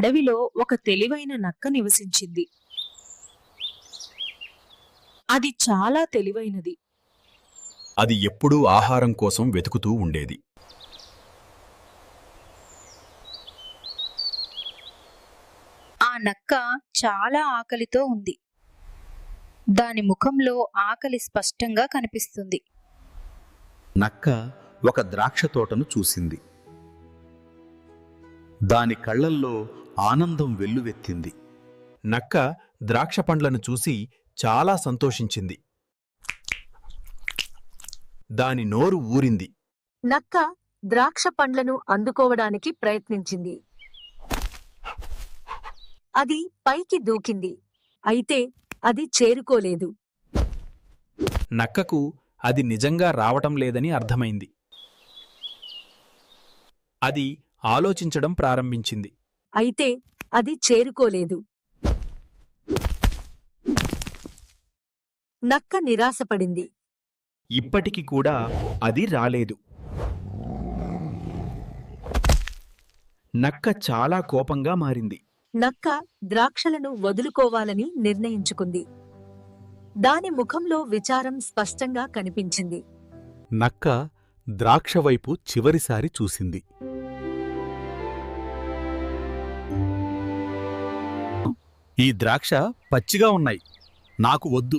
అడవిలో ఒక తెలివైన నక్క నివసించింది. అది చాలా తెలివైనది. అది ఎప్పుడూ ఆహారం కోసం వెతుకుతూ ఉండేది. ఆ నక్క చాలా ఆకలితో ఉంది. దాని ముఖంలో ఆకలి స్పష్టంగా కనిపిస్తుంది. నక్క ఒక ద్రాక్ష తోటను చూసింది. దాని కళ్ళల్లో ఆనందం వెల్లువెత్తింది. నక్క ద్రాక్ష పండ్లను చూసి చాలా సంతోషించింది. దాని నోరు ఊరింది. నక్క ద్రాక్ష పండ్లను అందుకోవడానికి ప్రయత్నించింది. అది పైకి దూకింది, అయితే అది చేరుకోలేదు. నక్కకు అది నిజంగా రావటం లేదని అర్థమైంది. అది ఆలోచించడం ప్రారంభించింది. అయితే అది చేరుకోలేదు. నక్క నిరాశపడింది. ఇప్పటికి కూడా అది రాలేదు. నక్క చాలా కోపంగా మారింది. నక్క ద్రాక్షలను వదులుకోవాలని నిర్ణయించుకుంది. దాని ముఖంలో విచారం స్పష్టంగా కనిపించింది. నక్క ద్రాక్ష వైపు చివరిసారి చూసింది. ఈ ద్రాక్ష పచ్చిగా ఉన్నాయి, నాకు వద్దు.